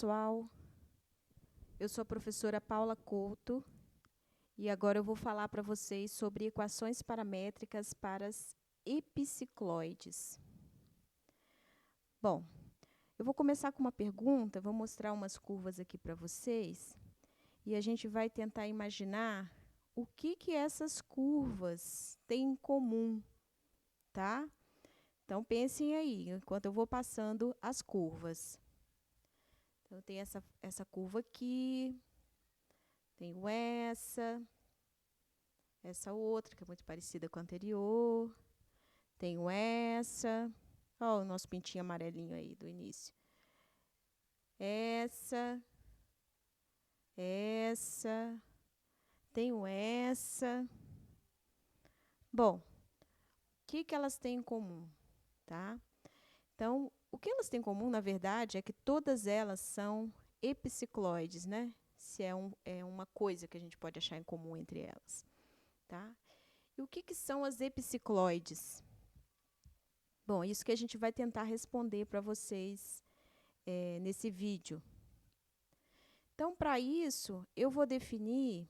pessoal. Eu sou a professora Paula Couto e agora eu vou falar para vocês sobre equações paramétricas para as epicicloides. Bom, eu vou começar com uma pergunta, vou mostrar umas curvas aqui para vocês e a gente vai tentar imaginar o que essas curvas têm em comum, tá? Então, pensem aí, enquanto eu vou passando as curvas. Então, tem essa curva aqui, tenho essa outra, que é muito parecida com a anterior, tenho essa, ó, o nosso pintinho amarelinho aí do início. Essa, tenho essa. Bom, o que elas têm em comum, tá? Então, o que elas têm em comum, na verdade, é que todas elas são epicicloides, né? Se é uma coisa que a gente pode achar em comum entre elas, tá? E o que são as epicicloides? Bom, isso que a gente vai tentar responder para vocês nesse vídeo. Então, para isso, eu vou definir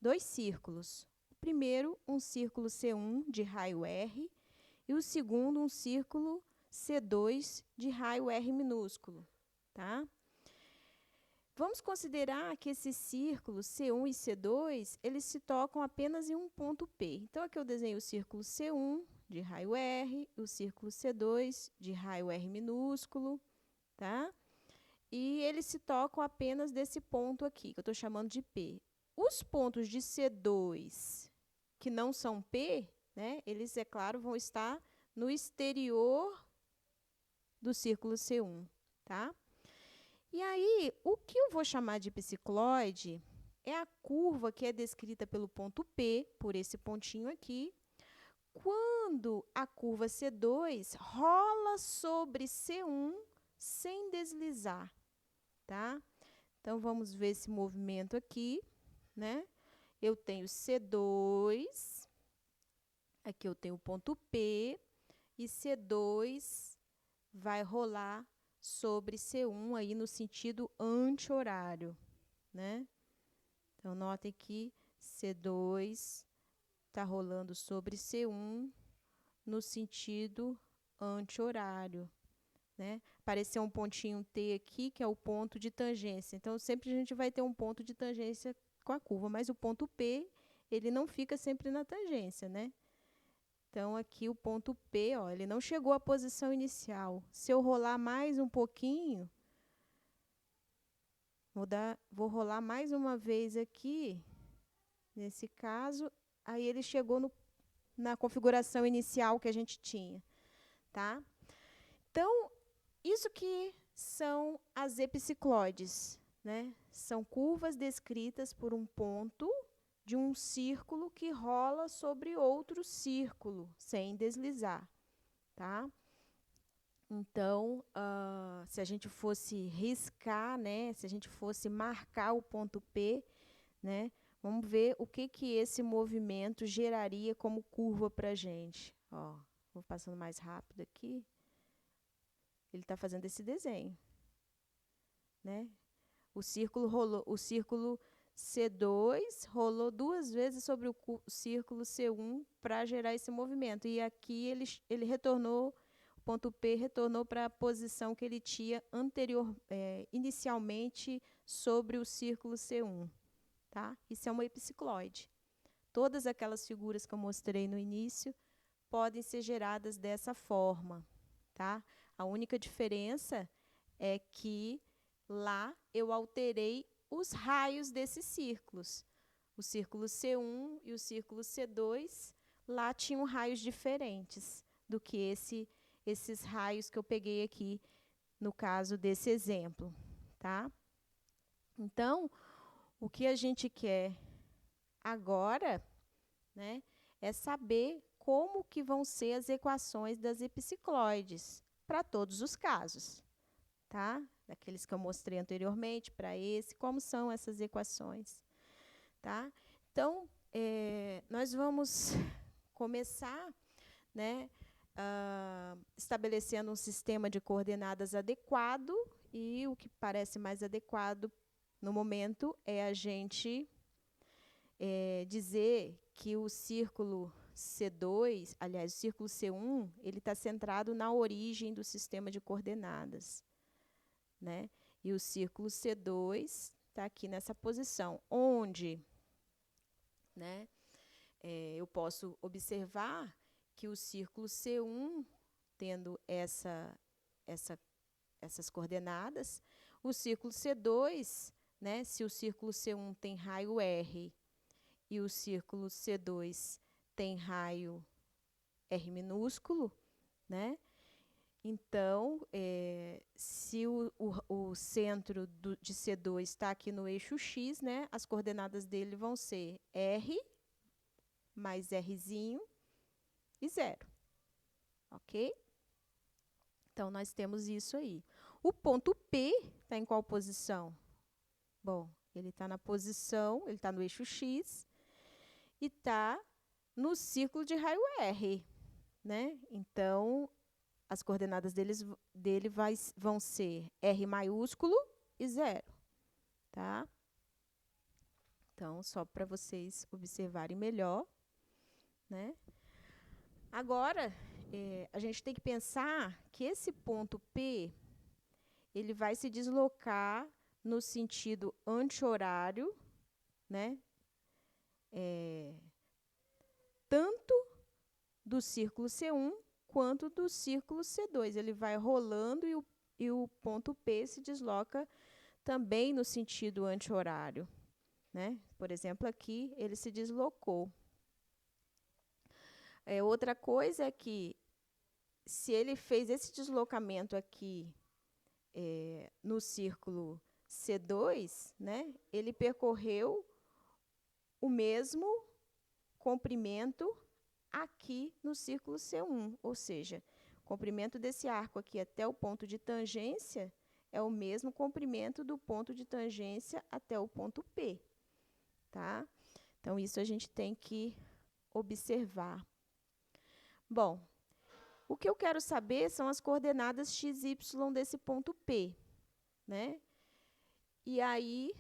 dois círculos. O primeiro, um círculo C1 de raio R, e o segundo, um círculo C2 de raio R minúsculo, tá? Vamos considerar que esses círculos C1 e C2, eles se tocam apenas em um ponto P. Então, aqui eu desenho o círculo C1 de raio R, o círculo C2 de raio R minúsculo, tá? E eles se tocam apenas desse ponto aqui, que eu estou chamando de P. Os pontos de C2 que não são P, né, eles, é claro, vão estar no exterior do círculo C1, tá? E aí, o que eu vou chamar de epicicloide é a curva que é descrita pelo ponto P, por esse pontinho aqui, quando a curva C2 rola sobre C1 sem deslizar, tá? Então, vamos ver esse movimento aqui, né? Eu tenho C2, aqui eu tenho o ponto P, e C2 vai rolar sobre C1 aí no sentido anti-horário, né? Então, notem que C2 está rolando sobre C1 no sentido anti-horário, né? Apareceu um pontinho T aqui, que é o ponto de tangência. Então, sempre a gente vai ter um ponto de tangência com a curva, mas o ponto P, ele não fica sempre na tangência, né? Então, aqui o ponto P, ó, ele não chegou à posição inicial. Se eu rolar mais um pouquinho, vou rolar mais uma vez aqui, nesse caso, aí ele chegou na configuração inicial que a gente tinha, tá? Então, isso que são as epicicloides, né? São curvas descritas por um ponto de um círculo que rola sobre outro círculo, sem deslizar, tá? Então, se a gente fosse riscar, né, se a gente fosse marcar o ponto P, né, vamos ver o que esse movimento geraria como curva para a gente. Ó, vou passando mais rápido aqui. Ele está fazendo esse desenho, né? O círculo C2 rolou duas vezes sobre o círculo C1 para gerar esse movimento. E aqui ele retornou, o ponto P retornou para a posição que ele tinha inicialmente sobre o círculo C1. Tá? Isso é uma epicicloide. Todas aquelas figuras que eu mostrei no início podem ser geradas dessa forma, tá? A única diferença é que lá eu alterei os raios desses círculos. O círculo C1 e o círculo C2, lá tinham raios diferentes do que esses raios que eu peguei aqui no caso desse exemplo, tá? Então, o que a gente quer agora, né, é saber como que vão ser as equações das epicicloides para todos os casos, tá? Daqueles que eu mostrei anteriormente para esse, como são essas equações, tá? Então, nós vamos começar, né, estabelecendo um sistema de coordenadas adequado E o que parece mais adequado no momento é a gente dizer que o círculo C2, aliás, o círculo C1, ele está centrado na origem do sistema de coordenadas, né? E o círculo C2 está aqui nessa posição, onde, né, eu posso observar que o círculo C1, tendo essas coordenadas, o círculo C2, né, se o círculo C1 tem raio R e o círculo C2 tem raio R minúsculo, né? Então, se o centro de C2 está aqui no eixo X, né, as coordenadas dele vão ser R mais Rzinho e 0. Ok? Então, nós temos isso aí. O ponto P está em qual posição? Bom, ele está na posição, ele está no eixo X e está no círculo de raio R, né? Então, as coordenadas dele vão ser R maiúsculo e 0, tá? Então, só para vocês observarem melhor, né? Agora, a gente tem que pensar que esse ponto P, ele vai se deslocar no sentido anti-horário, né? Tanto do círculo C1 quanto do círculo C2. Ele vai rolando e o ponto P se desloca também no sentido anti-horário, né? Por exemplo, aqui ele se deslocou. Outra coisa é que, se ele fez esse deslocamento aqui no círculo C2, né, ele percorreu o mesmo comprimento aqui no círculo C1, ou seja, o comprimento desse arco aqui até o ponto de tangência é o mesmo comprimento do ponto de tangência até o ponto P, tá? Então, isso a gente tem que observar. Bom, o que eu quero saber são as coordenadas x, y desse ponto P, né? E aí,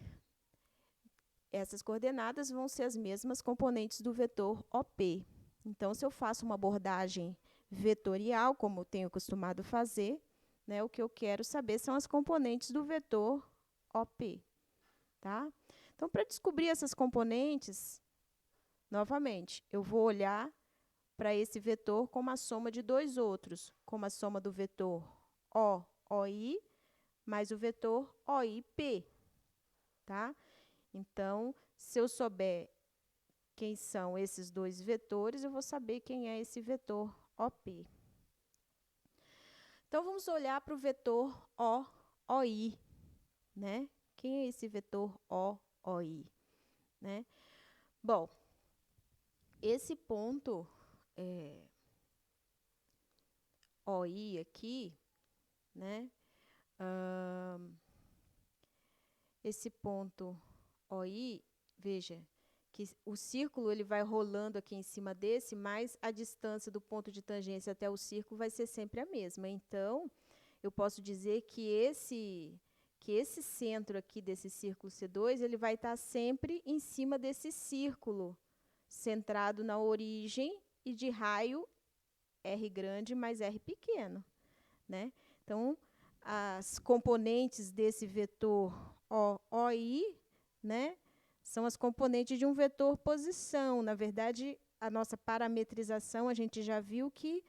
essas coordenadas vão ser as mesmas componentes do vetor OP. Então, se eu faço uma abordagem vetorial, como eu tenho costumado fazer, né, o que eu quero saber são as componentes do vetor OP. Tá? Então, para descobrir essas componentes, novamente, eu vou olhar para esse vetor como a soma de dois outros, como a soma do vetor OI mais o vetor OIP. Tá? Então, se eu souber quem são esses dois vetores, eu vou saber quem é esse vetor OP. Então, vamos olhar para o vetor OI, né? Quem é esse vetor OI? Né? Bom, esse ponto OI aqui, né? Esse ponto OI, veja, que o círculo ele vai rolando aqui em cima desse, mas a distância do ponto de tangência até o círculo vai ser sempre a mesma. Então, eu posso dizer que esse centro aqui desse círculo C2, ele vai estar sempre em cima desse círculo, centrado na origem e de raio R grande mais R pequeno, né? Então, as componentes desse vetor OI, né, são as componentes de um vetor posição. Na verdade, a nossa parametrização, a gente já viu que,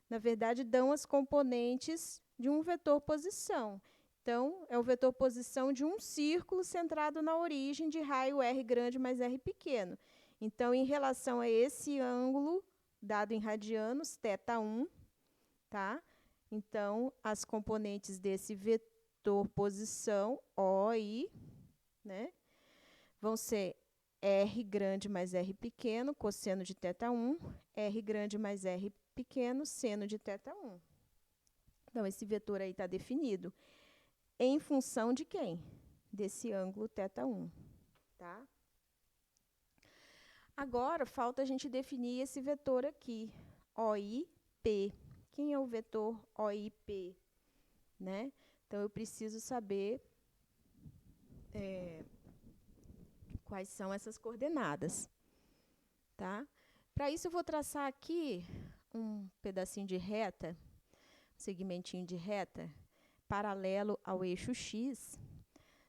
na verdade, dão as componentes de um vetor posição. Então, é o vetor posição de um círculo centrado na origem de raio R grande mais R pequeno. Então, em relação a esse ângulo, dado em radianos, θ1, tá? Então, as componentes desse vetor posição, OI, né, vão ser R grande mais R pequeno, cosseno de θ1, R grande mais R pequeno, seno de θ1. Então, esse vetor aí está definido em função de quem? Desse ângulo θ1, tá? Agora, falta a gente definir esse vetor aqui, OIP. Quem é o vetor OIP? Né? Então, eu preciso saber quais são essas coordenadas, tá? Para isso, eu vou traçar aqui um pedacinho de reta, um segmentinho de reta, paralelo ao eixo X,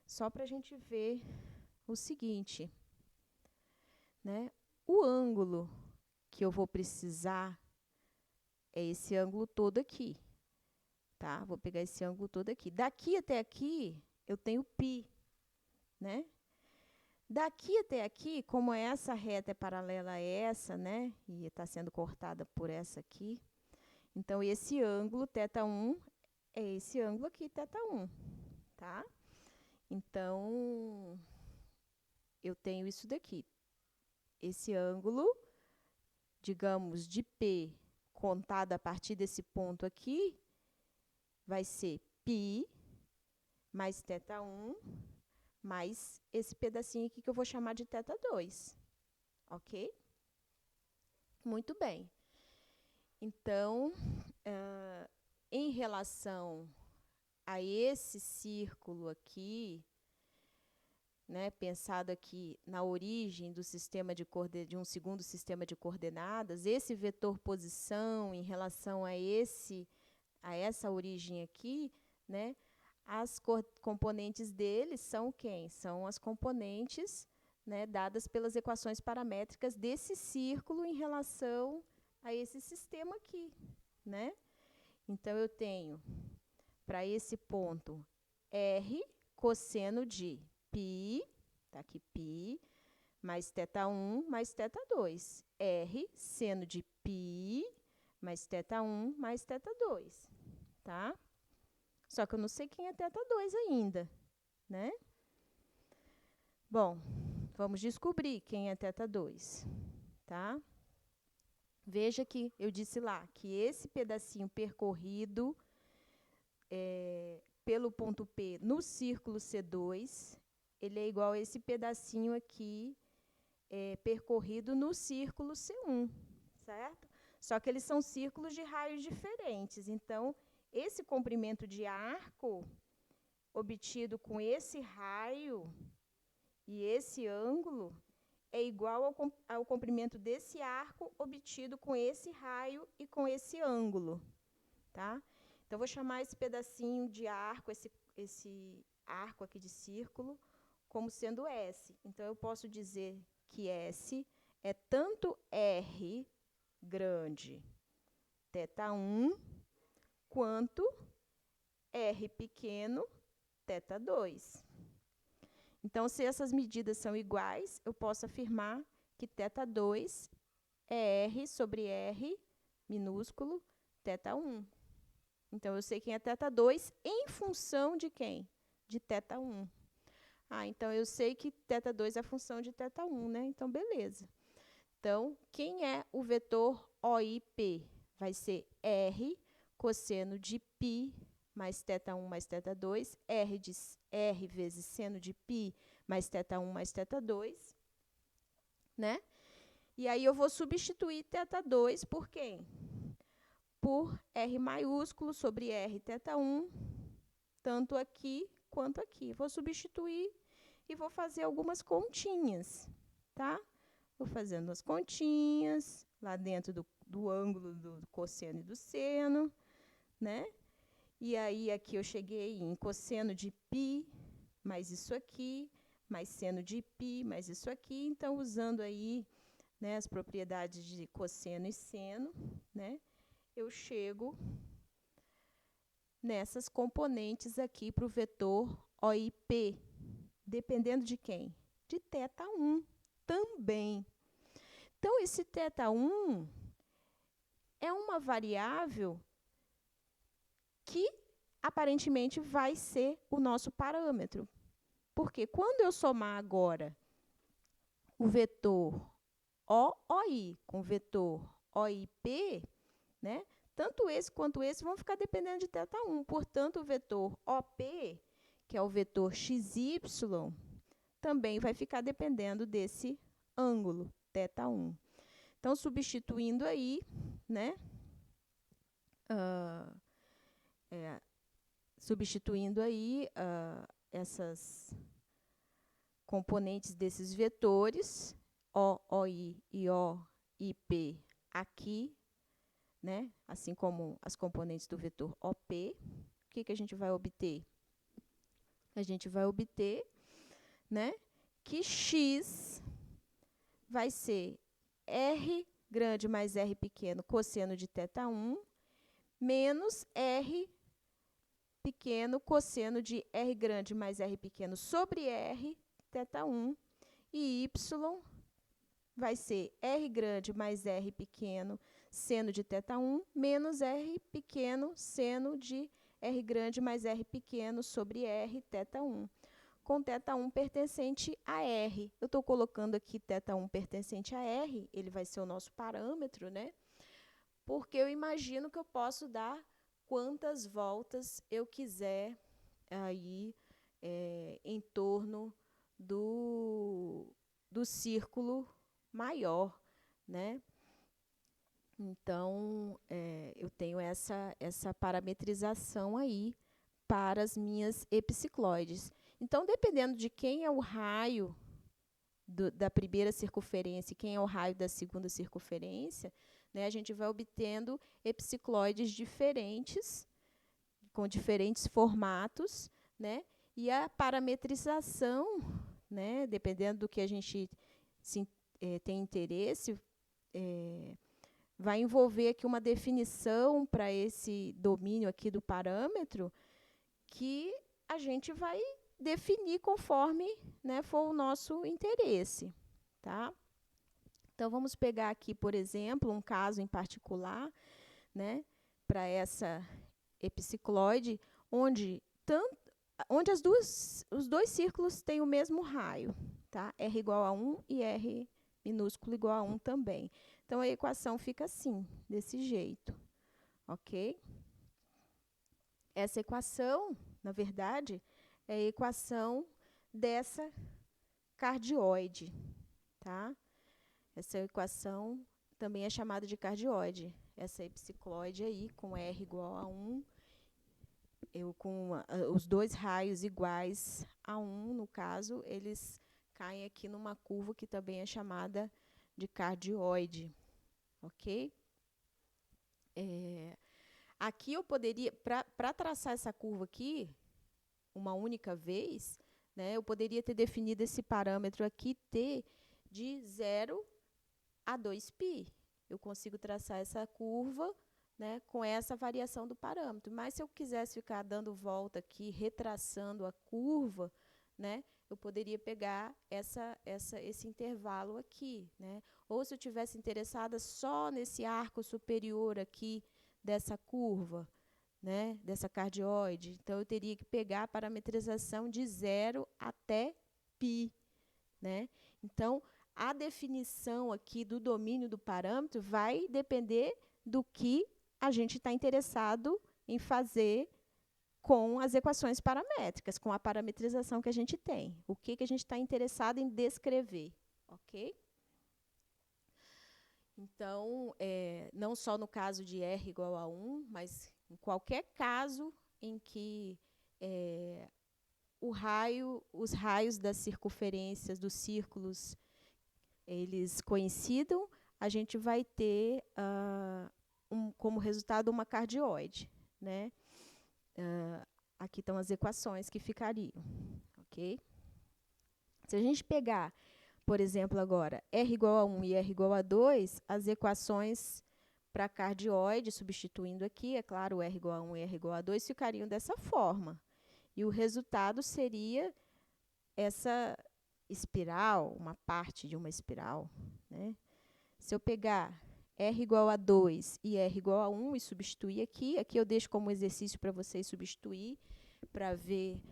só para a gente ver o seguinte, né? O ângulo que eu vou precisar é esse ângulo todo aqui, tá? Vou pegar esse ângulo todo aqui. Daqui até aqui, eu tenho π, né? Daqui até aqui, como essa reta é paralela a essa, né? E está sendo cortada por essa aqui, então, esse ângulo, θ1, é esse ângulo aqui, θ1, tá? Então, eu tenho isso daqui. Esse ângulo, digamos, de P, contado a partir desse ponto aqui, vai ser π mais θ1, mais esse pedacinho aqui que eu vou chamar de θ2, ok? Muito bem. Então, em relação a esse círculo aqui, né, pensado aqui na origem do sistema de um segundo sistema de coordenadas, esse vetor posição em relação a essa origem aqui, né, as componentes dele são quem? São as componentes, né, dadas pelas equações paramétricas desse círculo em relação a esse sistema aqui, né? Então, eu tenho, para esse ponto, R cosseno de π, tá aqui π, mais θ1 mais θ2. R seno de π mais θ1 mais θ2, tá? Só que eu não sei quem é θ2 ainda, né? Bom, vamos descobrir quem é θ2, tá? Veja que eu disse lá que esse pedacinho percorrido pelo ponto P no círculo C2, ele é igual a esse pedacinho aqui percorrido no círculo C1, certo? Só que eles são círculos de raios diferentes. Então, esse comprimento de arco obtido com esse raio e esse ângulo é igual ao comprimento desse arco obtido com esse raio e com esse ângulo, tá? Então, vou chamar esse pedacinho de arco, esse arco aqui de círculo, como sendo S. Então, eu posso dizer que S é tanto R grande θ1, quanto R pequeno θ2. Então, se essas medidas são iguais, eu posso afirmar que θ2 é R sobre R minúsculo θ1. Então, eu sei quem é θ2 em função de quem? De θ1. Então, eu sei que θ2 é a função de θ1, né? Então, beleza. Então, quem é o vetor OIP? Vai ser R cosseno de π mais θ1 mais θ2, R vezes seno de π mais θ1 mais θ2, né? E aí, eu vou substituir θ2 por quem? Por R maiúsculo sobre R θ1, tanto aqui quanto aqui. Vou substituir e vou fazer algumas continhas, tá? Vou fazendo as continhas lá dentro do ângulo do cosseno e do seno, né? E aí, aqui eu cheguei em cosseno de π, mais isso aqui, mais seno de π, mais isso aqui. Então, usando aí, né, as propriedades de cosseno e seno, né, eu chego nessas componentes aqui para o vetor OIP, dependendo de quem? De θ1 também. Então, esse θ1 é uma variável que, aparentemente, vai ser o nosso parâmetro. Porque quando eu somar agora o vetor OI com o vetor OIP, né, tanto esse quanto esse vão ficar dependendo de θ1. Portanto, o vetor OP, que é o vetor XY, também vai ficar dependendo desse ângulo, θ1. Então, substituindo aí, né, substituindo aí essas componentes desses vetores, O, OI e O, IP, aqui, né? Assim como as componentes do vetor OP. O que a gente vai obter? A gente vai obter, né, que x vai ser R grande mais R pequeno cosseno de θ1 menos R pequeno cosseno de R grande mais R pequeno sobre R θ1 e y vai ser R grande mais R pequeno seno de θ1 menos R pequeno seno de R grande mais R pequeno sobre R θ1, com θ1 pertencente a R. Eu estou colocando aqui θ1 pertencente a R, ele vai ser o nosso parâmetro, né? Porque eu imagino que eu posso dar quantas voltas eu quiser aí em torno do círculo maior, né? Então, eu tenho essa parametrização aí para as minhas epicicloides. Então, dependendo de quem é o raio da primeira circunferência e quem é o raio da segunda circunferência, né, a gente vai obtendo epicicloides diferentes, com diferentes formatos, né? E a parametrização, né, dependendo do que a gente tem interesse, vai envolver aqui uma definição para esse domínio aqui do parâmetro que a gente vai definir conforme, né, for o nosso interesse, tá? Então, vamos pegar aqui, por exemplo, um caso em particular, né, para essa epicicloide, onde os dois círculos têm o mesmo raio, tá? R igual a 1 e R minúsculo igual a 1 também. Então, a equação fica assim, desse jeito, ok? Essa equação, na verdade, é a equação dessa cardioide, tá? Essa equação também é chamada de cardioide. Essa epicicloide aí, com R igual a 1, com os dois raios iguais a 1, no caso, eles caem aqui numa curva que também é chamada de cardioide, ok? Aqui eu poderia, para traçar essa curva aqui, uma única vez, né, eu poderia ter definido esse parâmetro aqui, T, de 0 a 2π. Eu consigo traçar essa curva, né, com essa variação do parâmetro. Mas, se eu quisesse ficar dando volta aqui, retraçando a curva, né, eu poderia pegar esse intervalo aqui, né? Ou, se eu tivesse interessada só nesse arco superior aqui dessa curva, né, dessa cardioide, então eu teria que pegar a parametrização de 0 até π, né? Então, a definição aqui do domínio do parâmetro vai depender do que a gente está interessado em fazer com as equações paramétricas, com a parametrização que a gente tem. O que a gente está interessado em descrever, ok? Então, não só no caso de R igual a 1, mas em qualquer caso em que os raios das circunferências dos círculos eles coincidam, a gente vai ter como resultado uma cardioide, né? Aqui estão as equações que ficariam, ok? Se a gente pegar, por exemplo, agora, R igual a 1 e R igual a 2, as equações para a cardioide, substituindo aqui, é claro, R igual a 1 e R igual a 2, ficariam dessa forma. E o resultado seria essa espiral, uma parte de uma espiral, né? Se eu pegar R igual a 2 e R igual a 1 e substituir aqui eu deixo como exercício para vocês substituir, para ver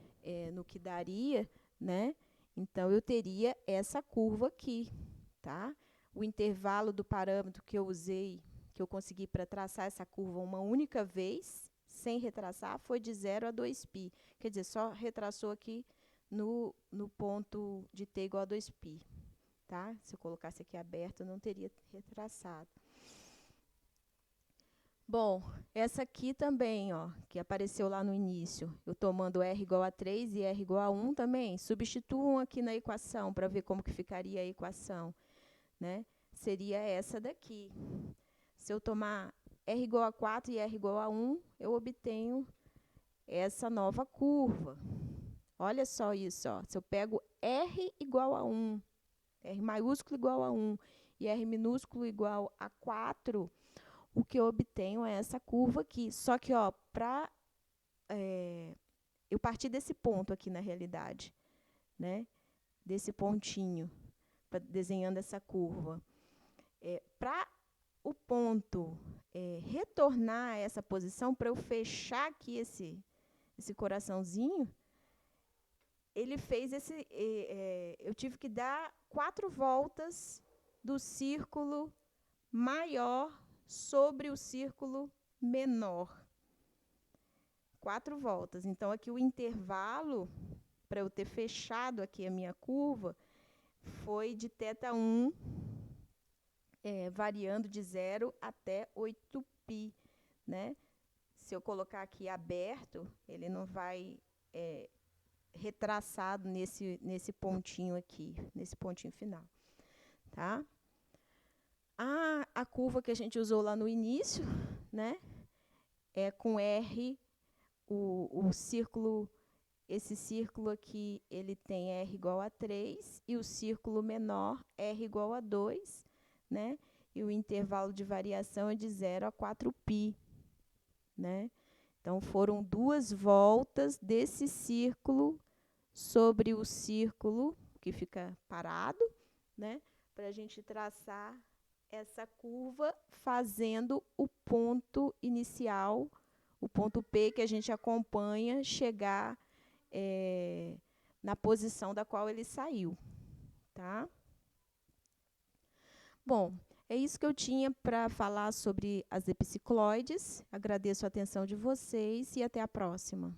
no que daria, né? Então, eu teria essa curva aqui, tá? O intervalo do parâmetro que eu usei, que eu consegui para traçar essa curva uma única vez, sem retraçar, foi de 0 a 2π. Quer dizer, só retraçou aqui no ponto de t igual a 2π. Tá? Se eu colocasse aqui aberto, eu não teria retraçado. Bom, essa aqui também, ó, que apareceu lá no início. Eu tomando R igual a 3 e R igual a 1 também. Substituam aqui na equação para ver como que ficaria a equação, né? Seria essa daqui. Se eu tomar R igual a 4 e R igual a 1, eu obtenho essa nova curva. Olha só isso, ó. Se eu pego R igual a 1, R maiúsculo igual a 1 e R minúsculo igual a 4, o que eu obtenho é essa curva aqui. Só que, ó, eu parti desse ponto aqui na realidade, né? Desse pontinho, desenhando essa curva. Para o ponto retornar a essa posição, para eu fechar aqui esse coraçãozinho, ele fez eu tive que dar 4 voltas do círculo maior sobre o círculo menor. 4 voltas. Então, aqui o intervalo, para eu ter fechado aqui a minha curva, foi de θ1, variando de 0 até 8π, né? Se eu colocar aqui aberto, ele não vai retraçado nesse pontinho aqui, nesse pontinho final, tá? A curva que a gente usou lá no início, né? É com R, o círculo, esse círculo aqui, ele tem R igual a 3, e o círculo menor, R igual a 2, né? E o intervalo de variação é de 0 a 4π, né? Então, foram 2 voltas desse círculo sobre o círculo que fica parado, né? Para a gente traçar essa curva fazendo o ponto inicial, o ponto P que a gente acompanha, chegar na posição da qual ele saiu, tá? Bom, é isso que eu tinha para falar sobre as epicicloides. Agradeço a atenção de vocês e até a próxima.